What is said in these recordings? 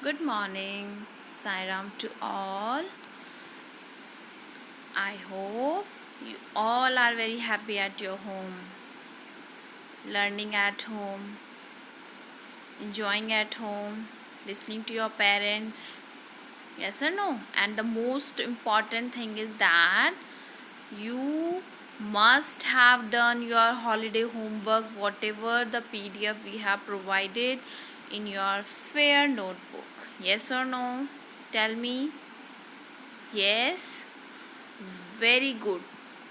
Good morning, Sairam to all. I hope you all are very happy at your home, learning at home, enjoying at home, listening to your parents. Yes or no? And the most important thing is that you must have done your holiday homework, whatever the PDF we have provided in your fair notebook. Yes or no? Tell me. Yes. Very good.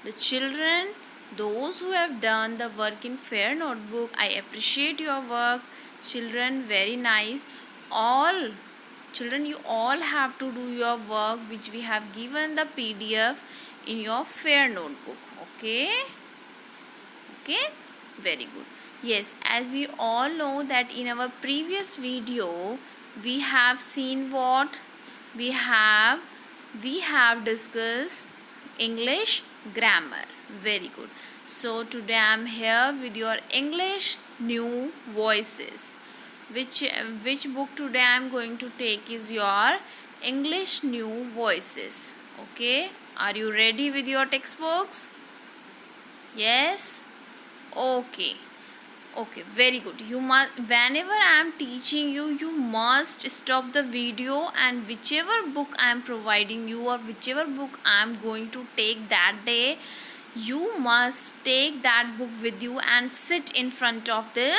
The children, those who have done the work in fair notebook, I appreciate your work. Children, very nice. All children, you all have to do your work which we have given the PDF in your fair notebook. Okay? Okay? Very good. Yes, as you all know that in our previous video we have seen what we have discussed English grammar. Very good. So today I am here with your English new voices. Which book today I am going to take is your English new voices. Okay? Are you ready with your textbooks? Yes? Okay. Okay, very good. You must, whenever I am teaching you, you must stop the video, and whichever book I am providing you or whichever book I am going to take that day, you must take that book with you and sit in front of the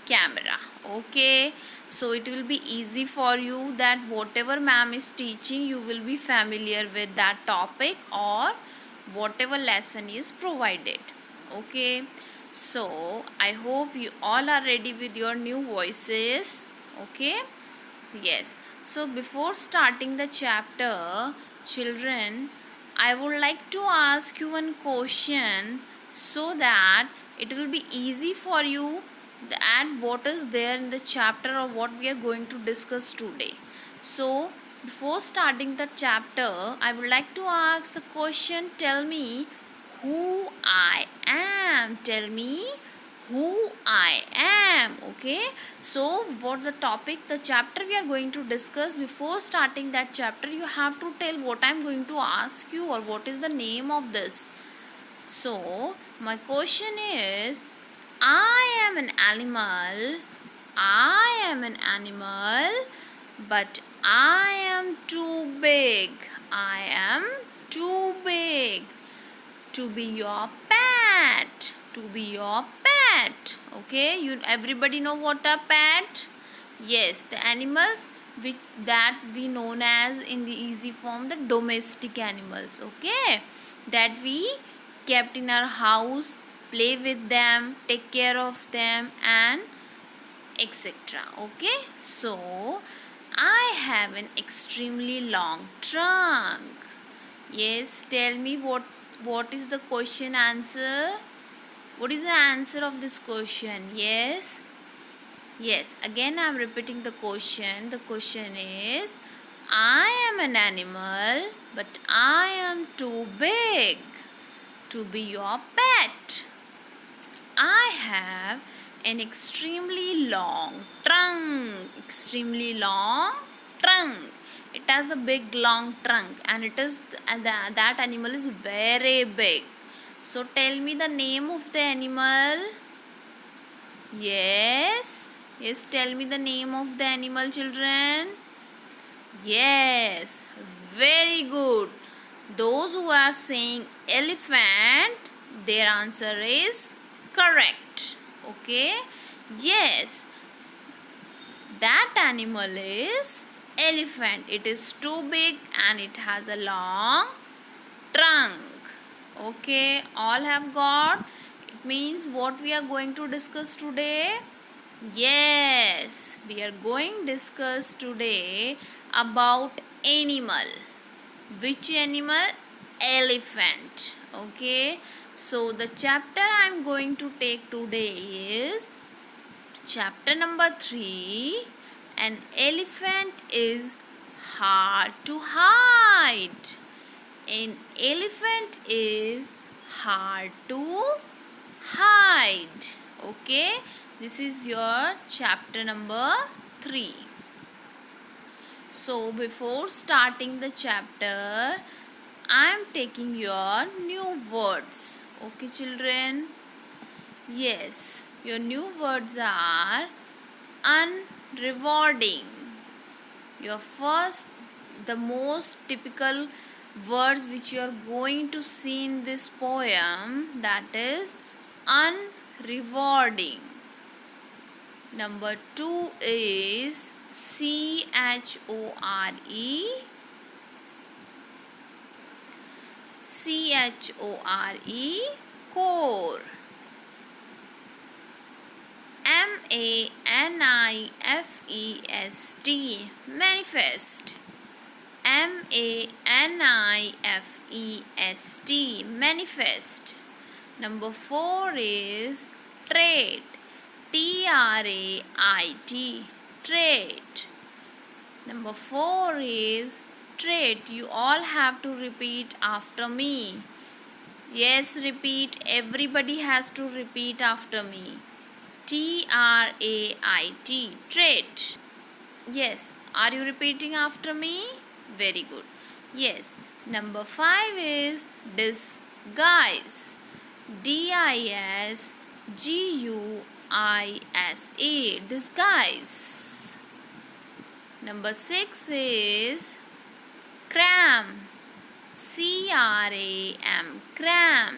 camera. Okay, so it will be easy for you that whatever ma'am is teaching, you will be familiar with that topic or whatever lesson is provided. Okay, so I hope you all are ready with your new voices. Okay, yes. So before starting the chapter, children, I would like to ask you one question so that it will be easy for you that what is there in the chapter or what we are going to discuss today. So before starting the chapter, I would like to ask the question, tell me who I am. Tell me who I am. Okay, so what the topic, the chapter we are going to discuss, before starting that chapter you have to tell what I am going to ask you or what is the name of this. So my question is, I am an animal. I am an animal, but I am too big. I am too big to be your pet. To be your pet. Okay, you everybody know what a pet? Yes, the animals which that we known as in the easy form the domestic animals. Okay, that we kept in our house, play with them, take care of them, and etc. Okay, so I have an extremely long trunk. Yes, tell me what is the question answer? What is the answer of this question? Yes. Yes, again I am repeating the question. The question is, I am an animal, but I am too big to be your pet. I have an extremely long trunk. Extremely long trunk. It has a big long trunk, and it is that animal is very big. So tell me the name of the animal. Yes. Yes, tell me the name of the animal, children. Yes, very good. Those who are saying elephant, their answer is correct. Okay. Yes, that animal is elephant. It is too big and it has a long trunk. Okay, all have got. It means what we are going to discuss today. Yes, we are going to discuss today about animal. Which animal? Elephant. Okay, so the chapter I am going to take today is chapter number 3. An elephant is hard to hide. An elephant is hard to hide. Okay, This is your chapter number 3. So before starting the chapter, I am taking your new words. Okay, children? Yes, your new words are unrewarding. Your first, the most typical words which you are going to see in this poem, that is unrewarding. Number 2 is CHORE, core. MANIFEST, manifest. MANIFEST, manifest. Number 4 is trait. TRAIT, trait. Number 4 is trait. You all have to repeat after me. Yes, repeat. Everybody has to repeat after me. TRAIT, trait. Yes, are you repeating after me? Very good. Yes. Number 5 is disguise. DISGUISE, disguise. Number 6 is cram. CRAM, cram.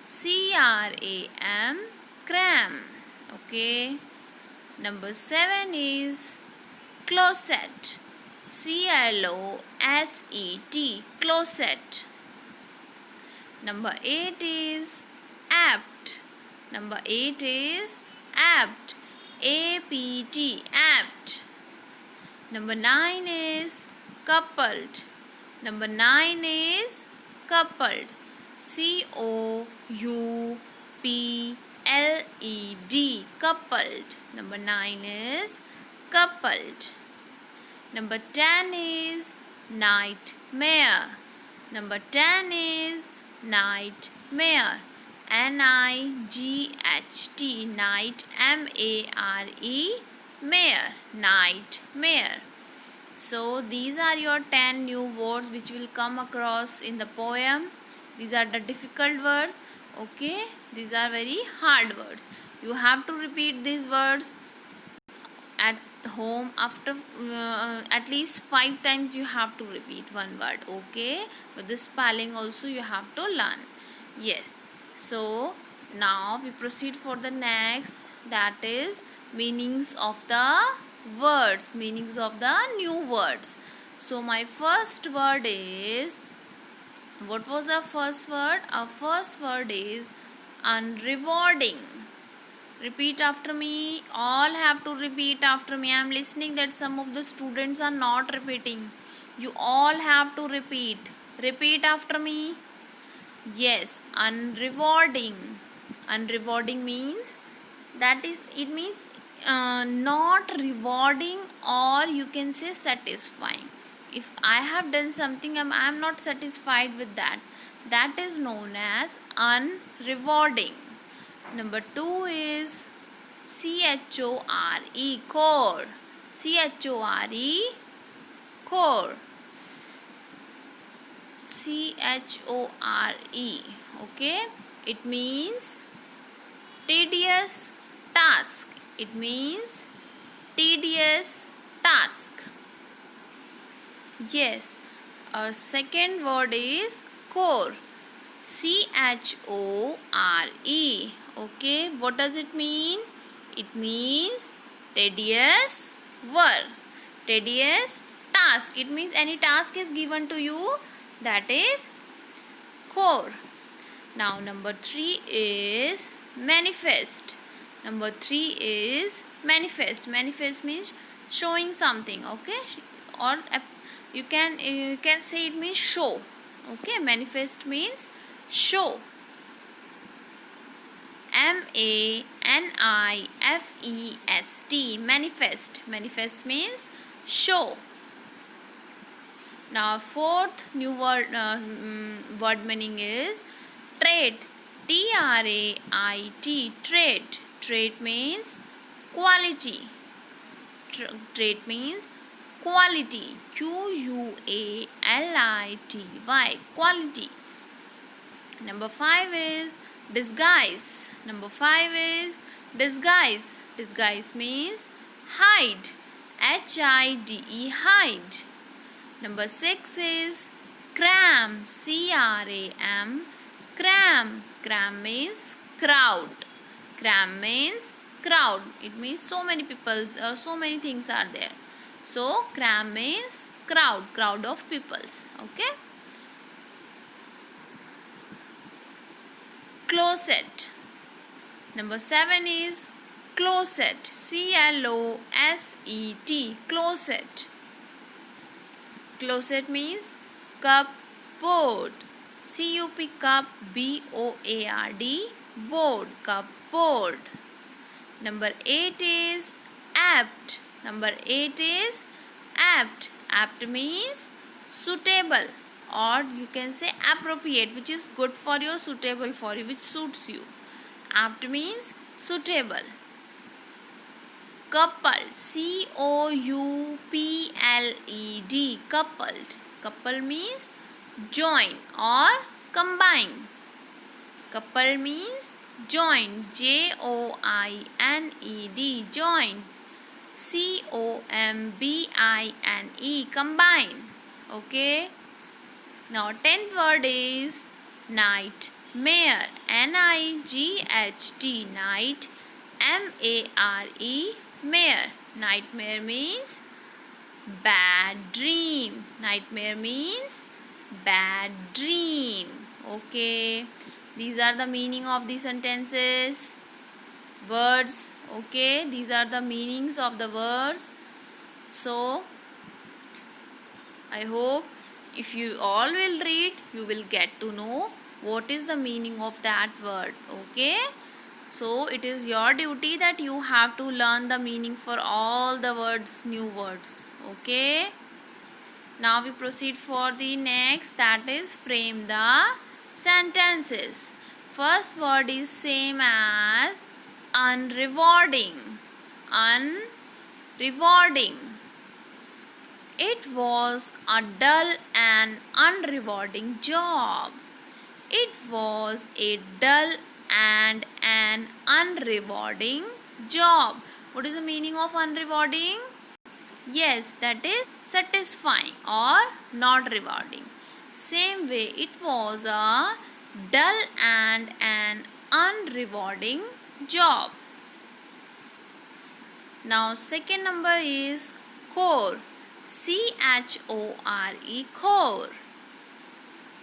CRAM, cram. Okay. Number 7 is closet. CLOSET, closet. Number 8 is apt. Number 8 is apt. APT, apt. Number 9 is coupled. Number 9 is coupled. COUPLED, coupled. Number 9 is coupled. Number 10 is nightmare. Number 10 is nightmare. NIGHT, night, MARE, mare, nightmare. So these are your 10 new words which will come across in the poem. These are the difficult words. Okay, these are very hard words. You have to repeat these words at home after at least 5 times. You have to repeat one word. Okay, but the spelling also you have to learn. Yes, so now we proceed for the next, that is meanings of the words, meanings of the new words. So my first word is, what was our first word? Our first word is unrewarding. Repeat after me. All have to repeat after me. I am listening that some of the students are not repeating. You all have to repeat. Repeat after me. Yes, unrewarding. Unrewarding means, that is, it means not rewarding, or you can say satisfying. If I have done something, I am not satisfied with that. That is known as unrewarding. Number 2 is CHORE, core. CHORE, core. CHORE, okay, it means tedious task. It means tedious task. Yes, our second word is core. CHORE, okay, what does it mean? It means tedious work, tedious task. It means any task is given to you, that is core. Now number 3 is manifest. Number 3 is manifest. Manifest means showing something, okay, or you can say it means show. Okay, manifest means show. MANIFEST, manifest. Manifest means show. Now fourth new word word meaning is trait. TRAIT, trait. Trait means quality. Trait means quality. Quality. Quality. Number 5 is disguise. Number 5 is disguise. Disguise means hide. Hide. Hide. Number 6 is cram. Cram. Cram. Cram means crowd. Cram means crowd. It means so many people or so many things are there. So cram means crowd. Crowd of peoples. Okay. Closet. Number 7 is closet. Closet. Closet. Closet means cupboard. Cup board. Board. Cupboard. Number 8 is apt. Number 8 is apt. Apt means suitable, or you can say appropriate, which is good for you, suitable for you, which suits you. Apt means suitable. Coupled. Coupled. Coupled. Couple means join or combine. Couple means join. Joined. Join. Combine. Combine. Okay. Now 10th word is nightmare. Night. Night. Mare. Mare. Nightmare means bad dream. Nightmare means bad dream. Okay. These are the meaning of the sentences. Words. Okay. These are the meanings of the words. So, I hope if you all will read, you will get to know what is the meaning of that word. Okay. So it is your duty that you have to learn the meaning for all the words, new words. Okay. Now we proceed for the next, that is frame the sentences. First word is same as unrewarding. Unrewarding. It was a dull and unrewarding job. It was a dull and an unrewarding job. What is the meaning of unrewarding? Yes, that is satisfying or not rewarding. Same way, it was a dull and an unrewarding job. Now second number is chore. Chore. Chore.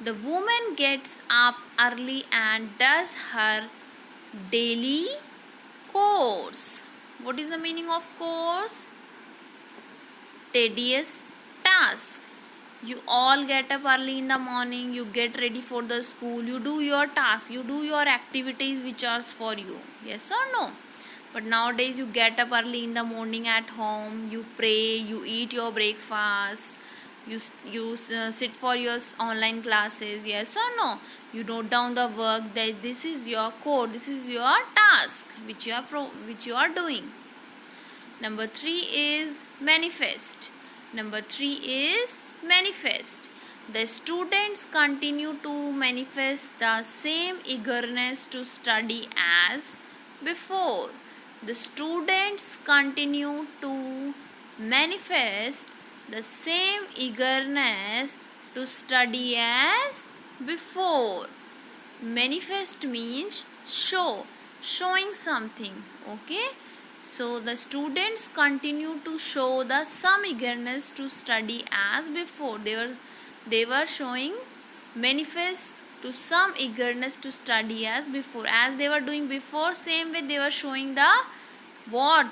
The woman gets up early and does her daily chores. What is the meaning of chores? Tedious task. You all get up early in the morning, you get ready for the school, you do your tasks, you do your activities which are for you. Yes or no? But nowadays you get up early in the morning at home, you pray, you eat your breakfast, you sit for your online classes. Yes or no? You note down the work, that this is your chore, this is your task which you are doing. Number 3 is manifest. Number 3 is manifest. The students continue to manifest the same eagerness to study as before. The students continue to manifest the same eagerness to study as before. Manifest means show, showing something. Okay. So the students continue to show the some eagerness to study as before. They were showing manifest to some eagerness to study as before. As they were doing before, same way they were showing the what?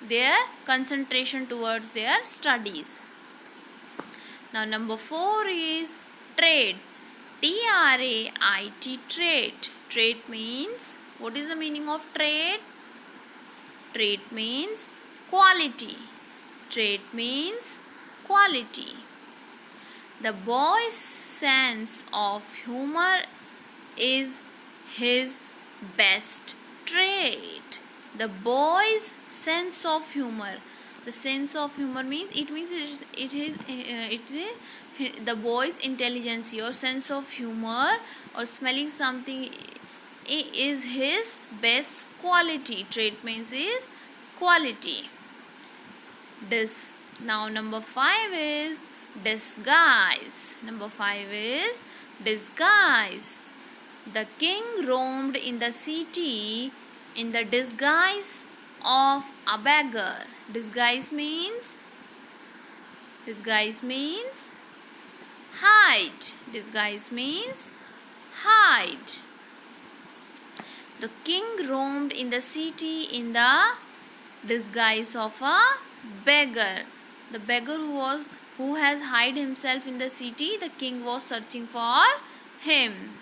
Their concentration towards their studies. Now number 4 is trait. Trait. Trait. Trait means, what is the meaning of trait? Trait means quality. Trait means quality. The boy's sense of humor is his best trait. The boy's sense of humor. The sense of humor means it is the boy's intelligence or sense of humor or smelling something is his best quality. Trait means is quality. Now number 5 is disguise. Number 5 is disguise. The king roamed in the city in the disguise of a beggar. Disguise means hide. Disguise means hide. The king roamed in the city in the disguise of a beggar. The beggar who has hide himself in the city, the king was searching for him.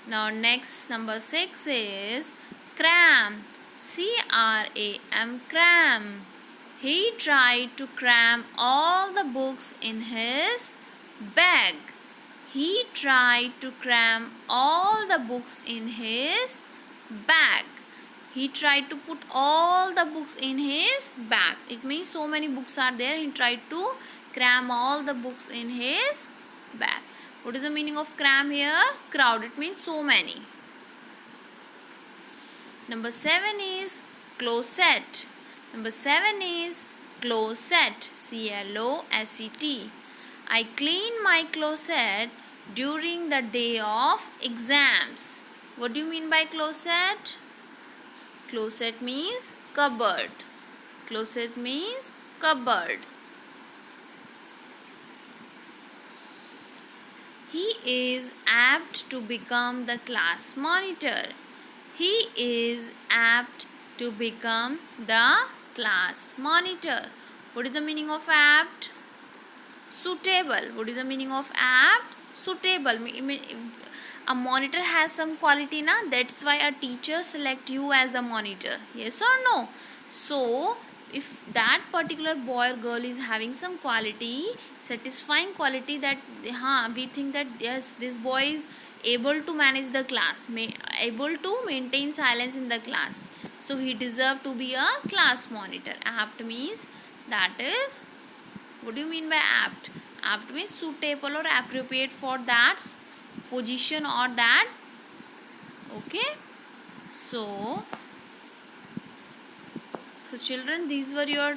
Now next number 6 is cram. C-R-A-M, cram. He tried to cram all the books in his bag. He tried to cram all the books in his bag. He tried to put all the books in his bag. It means so many books are there. He tried to cram all the books in his bag. What is the meaning of cram here? Crowd. It means so many. Number 7 is closet. Number 7 is closet. C-L-O-S-E-T. I clean my closet during the day of exams. What do you mean by closet? Closet means cupboard. Closet means cupboard. He is apt to become the class monitor. He is apt to become the class monitor. What is the meaning of apt? Suitable. What is the meaning of apt? Suitable. A monitor has some quality, na? That's why a teacher select you as a monitor. Yes or no? So, if that particular boy or girl is having some quality, satisfying quality, that we think that yes, this boy is able to manage the class, able to maintain silence in the class, so he deserves to be a class monitor. Apt means that is, what do you mean by apt? Apt means suitable or appropriate for that position or that. Okay, so children, these were your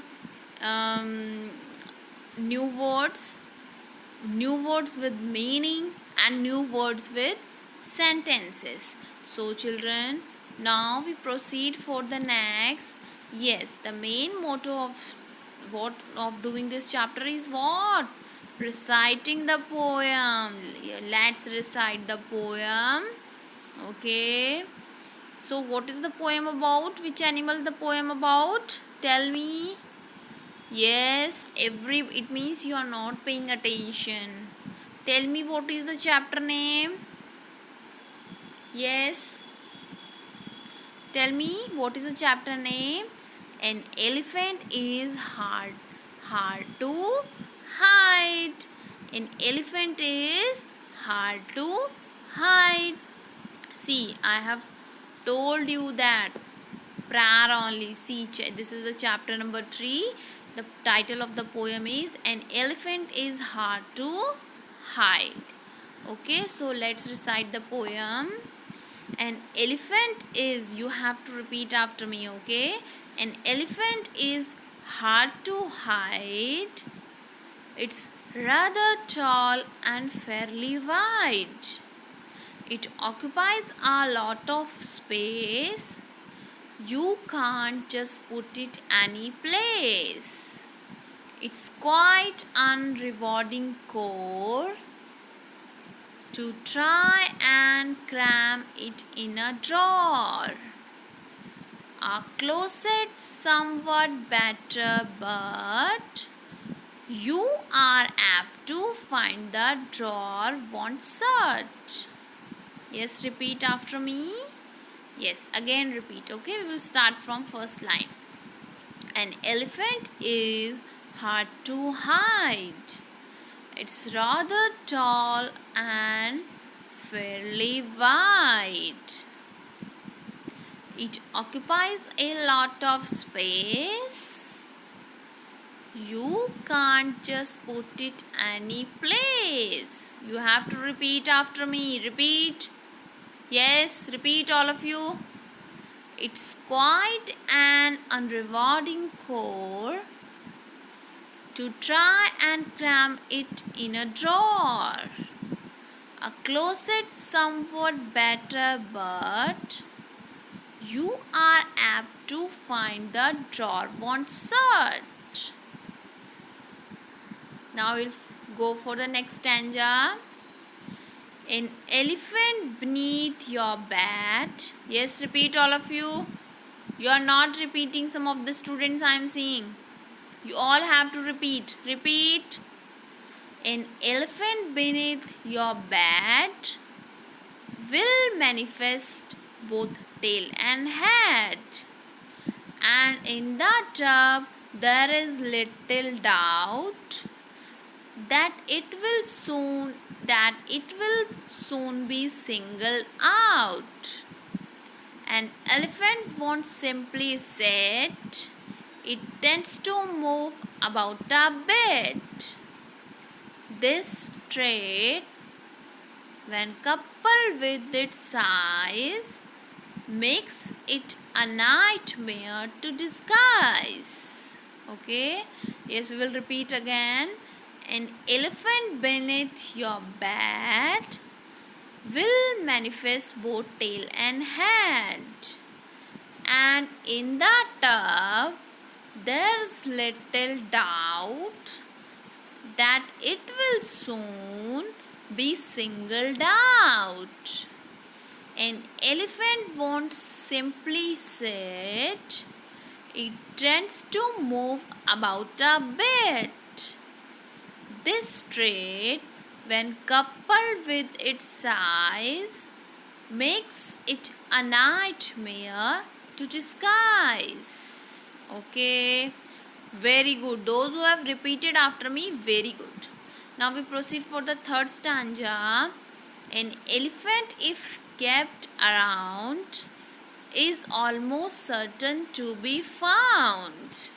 new words with meaning and new words with sentences. So children, now we proceed for the next. Yes, the main motto of doing this chapter is what? Reciting the poem. Let's recite the poem. Okay, so what is the poem about? Which animal the poem about? Tell me. Yes, it means you are not paying attention. Tell me, what is the chapter name? Yes. Tell me, what is the chapter name? An elephant is hard to hide. An elephant is hard to hide. See, I have told you that prayer only. See, this is the chapter number 3. The title of the poem is An Elephant is Hard to Hide. Okay, so let's recite the poem. An elephant is, you have to repeat after me, okay? An elephant is hard to hide. It's rather tall and fairly wide. It occupies a lot of space. You can't just put it any place. It's quite unrewarding chore to try and cram it in a drawer. A closet's somewhat better, but you are apt to find the drawer won't search. Yes, repeat after me. Yes, again repeat. Okay, we will start from first line. An elephant is hard to hide. It's rather tall and fairly wide. It occupies a lot of space. You can't just put it any place. You have to repeat after me. Repeat. Yes, repeat all of you. It's quite an unrewarding chore to try and cram it in a drawer. A closet somewhat better, but you are apt to find the drawer won't search. Now we'll go for the next stanza. An elephant beneath your bed. Yes, repeat all of you. You are not repeating, some of the students I am seeing. You all have to repeat. Repeat. An elephant beneath your bed will manifest both tail and head. And in the tub there is little doubt that it will soon be singled out. An elephant won't simply sit, it tends to move about a bit. This trait, when coupled with its size, makes it a nightmare to disguise. Okay, yes, we will repeat again. An elephant beneath your bed will manifest both tail and head. And in the tub, there's little doubt that it will soon be singled out. An elephant won't simply sit, it tends to move about a bit. This trait, when coupled with its size, makes it a nightmare to disguise. Okay, very good. Those who have repeated after me, very good. Now we proceed for the third stanza. An elephant, if kept around, is almost certain to be found.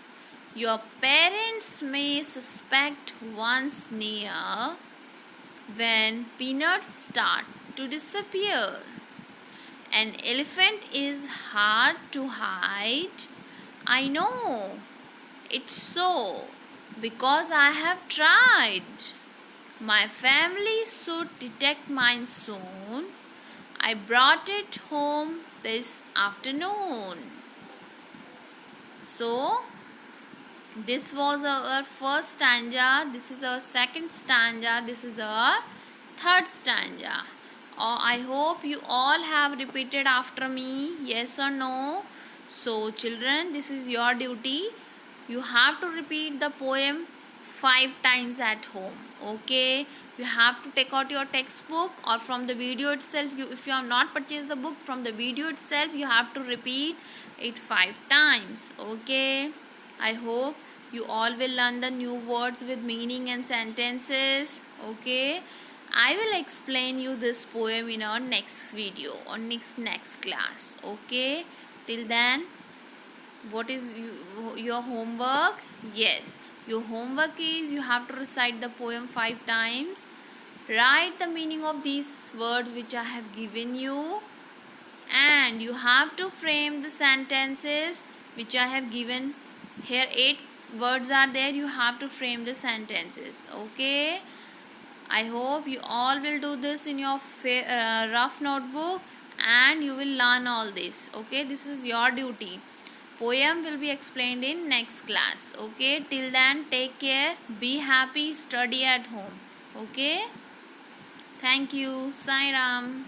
Your parents may suspect once near when peanuts start to disappear. An elephant is hard to hide. I know it's so because I have tried. My family should detect mine soon. I brought it home this afternoon. So, this was our first stanza. This is our second stanza. This is our third stanza. I hope you all have repeated after me. Yes or no? So, children, this is your duty. You have to repeat the poem 5 times at home. Okay, you have to take out your textbook or from the video itself. If you have not purchased the book, from the video itself you have to repeat it 5 times. Okay, I hope you all will learn the new words with meaning and sentences. Okay, I will explain you this poem in our next video or next class. Okay, till then, what is your homework? Yes, your homework is you have to recite the poem 5 times. Write the meaning of these words which I have given you, and you have to frame the sentences which I have given here. 8 words are there, you have to frame the sentences. Okay, I hope you all will do this in your rough notebook and you will learn all this. Okay, this is your duty. Poem will be explained in next class. Okay, till then, take care, be happy, study at home. Okay, thank you. Sai Ram.